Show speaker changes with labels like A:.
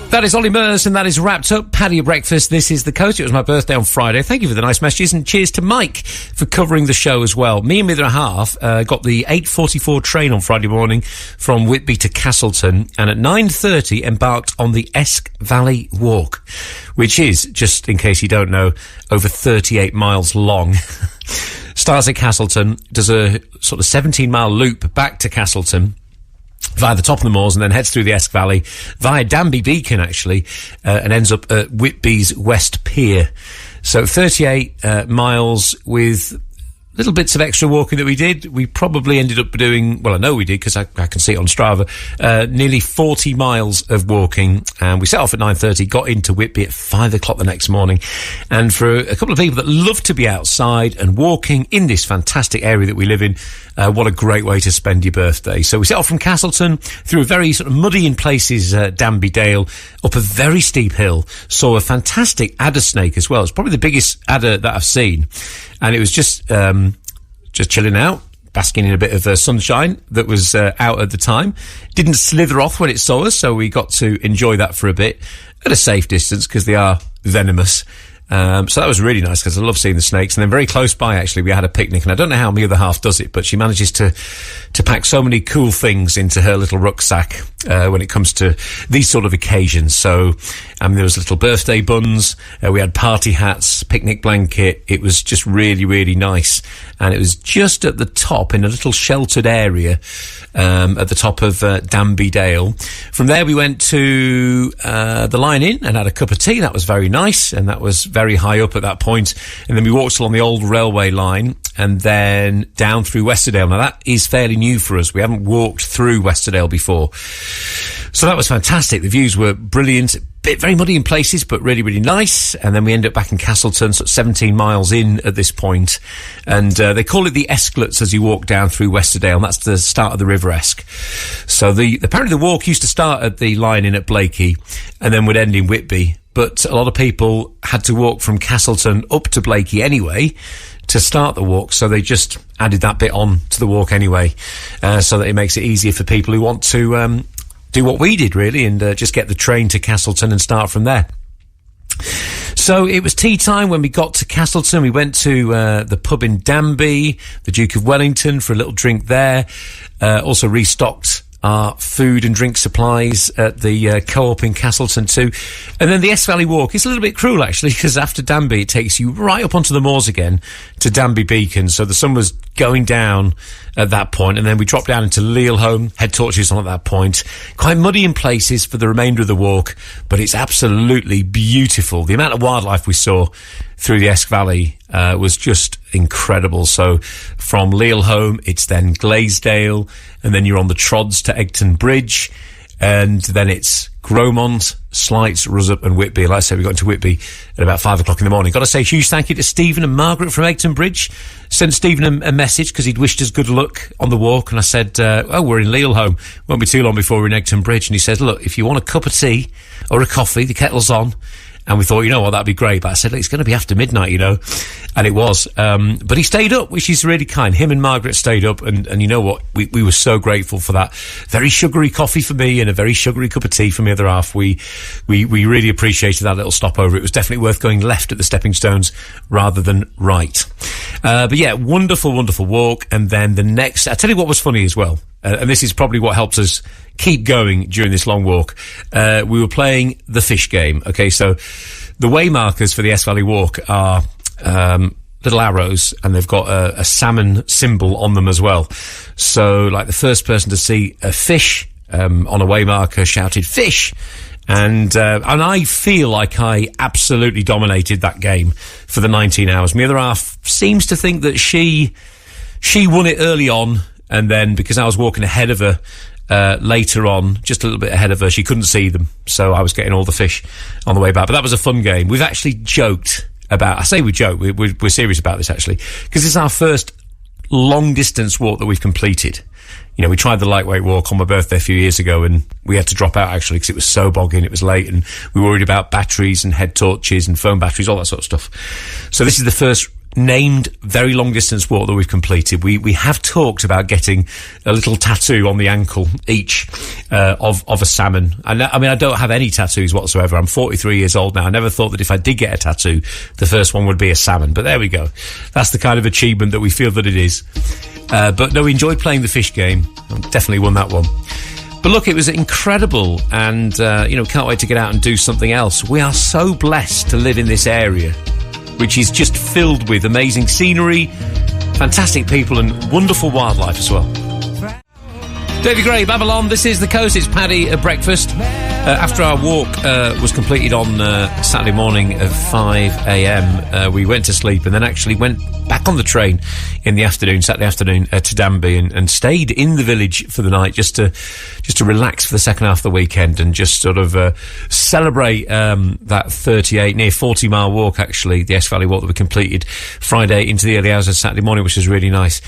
A: That is Ollie Murs, and that is wrapped up Paddy Breakfast. This is the coach. It was my birthday on Friday. Thank you for the nice messages, and cheers to Mike for covering the show as well. Me and my other half got the 8:44 train on Friday morning from Whitby to Castleton, and at 9:30 embarked on the Esk Valley Walk, which is, just in case you don't know, over 38 miles long. Starts at Castleton, does a sort of 17-mile loop back to Castleton via the top of the moors, and then heads through the Esk Valley via Danby Beacon, actually, and ends up at Whitby's West Pier. So 38 miles with little bits of extra walking that we did. We probably ended up doing, well, I know we did because I can see it on Strava, nearly 40 miles of walking. And we set off at 9:30, got into Whitby at 5 o'clock the next morning. And for a couple of people that love to be outside and walking in this fantastic area that we live in, what a great way to spend your birthday. So we set off from Castleton through a very sort of muddy in places, Danby Dale, up a very steep hill, saw a fantastic adder snake as well. It's probably the biggest adder that I've seen. And it was just chilling out, basking in a bit of sunshine that was out at the time. Didn't slither off when it saw us, so we got to enjoy that for a bit at a safe distance because they are venomous. So that was really nice because I love seeing the snakes. And then very close by, actually, we had a picnic, and I don't know how my other half does it, but she manages to pack so many cool things into her little rucksack when it comes to these sort of occasions. So there was little birthday buns, we had party hats, picnic blanket. It was just really, really nice. And it was just at the top in a little sheltered area at the top of Danby Dale. From there we went to the Lion Inn and had a cup of tea. That was very nice, and that was very high up at that point. And then we walked along the old railway line and then down through Westerdale. Now that is fairly new for us. We haven't walked through Westerdale before. So that was fantastic. The views were brilliant. Very muddy in places, but really, really nice. And then we end up back in Castleton, sort of 17 miles in at this point. And they call it the Esklets as you walk down through Westerdale, and that's the start of the River Esk. So apparently the walk used to start at the Lion Inn at Blakey and then would end in Whitby. But a lot of people had to walk from Castleton up to Blakey anyway to start the walk, so they just added that bit on to the walk anyway, so that it makes it easier for people who want to do what we did, really, and just get the train to Castleton and start from there. So it was tea time when we got to Castleton. We went to the pub in Danby, the Duke of Wellington, for a little drink there. Also restocked our food and drink supplies at the Co-op in Castleton too. And then the Esk Valley Walk is a little bit cruel, actually, because after Danby it takes you right up onto the moors again to Danby Beacon. So the sun was going down at that point, and then we dropped down into Lealholme, had torches on at that point. Quite muddy in places for the remainder of the walk, but it's absolutely beautiful. The amount of wildlife we saw through the Esk Valley was just incredible. So from Lealholme, it's then Glaisdale, and then you're on the Trods to Egton Bridge, and then it's Gromont, Slights, Russup and Whitby. Like I said, we got into Whitby at about 5 o'clock in the morning. Got to say a huge thank you to Stephen and Margaret from Egton Bridge. Sent Stephen a message because he'd wished us good luck on the walk, and I said, we're in Lealholme. Won't be too long before we're in Egton Bridge. And he said, look, if you want a cup of tea or a coffee, the kettle's on. And we thought, you know what, that'd be great. But I said, look, it's going to be after midnight, you know. And it was. But he stayed up, which is really kind. Him and Margaret stayed up. And you know what? We were so grateful for that. Very sugary coffee for me and a very sugary cup of tea for my other half. We really appreciated that little stopover. It was definitely worth going left at the stepping stones rather than right. But yeah, wonderful, wonderful walk. And then the next, I tell you what was funny as well. And this is probably what helps us keep going during this long walk. We were playing the fish game. Okay, so the way markers for the Esk Valley Walk are little arrows, and they've got a salmon symbol on them as well. So, like, the first person to see a fish on a way marker shouted "fish," and I feel like I absolutely dominated that game for the 19 hours. My other half seems to think that she won it early on. And then, because I was walking ahead of her later on, just a little bit ahead of her, she couldn't see them. So I was getting all the fish on the way back. But that was a fun game. We've actually joked about, I say we joke, we're serious about this actually, because it's our first long distance walk that we've completed. You know, we tried the lightweight walk on my birthday a few years ago, and we had to drop out actually because it was so boggy and it was late, and we were worried about batteries and head torches and phone batteries, all that sort of stuff. So this is the first named very long distance walk that we've completed, we have talked about getting a little tattoo on the ankle each of a salmon. I mean, I don't have any tattoos whatsoever. I'm 43 years old now. I never thought that if I did get a tattoo, the first one would be a salmon. But there we go. That's the kind of achievement that we feel that it is. But no, we enjoyed playing the fish game. Definitely won that one. But look, it was incredible, and can't wait to get out and do something else. We are so blessed to live in this area, which is just filled with amazing scenery, fantastic people, and wonderful wildlife as well. Davy Gray, Babylon, this is The Coast, it's Paddy at Breakfast. After our walk was completed on Saturday morning at 5 a.m, we went to sleep and then actually went back on the train in the afternoon, Saturday afternoon, to Danby, and stayed in the village for the night just to relax for the second half of the weekend and just sort of celebrate that 38, near 40-mile walk, actually, the Esk Valley Walk that we completed Friday into the early hours of Saturday morning, which was really nice.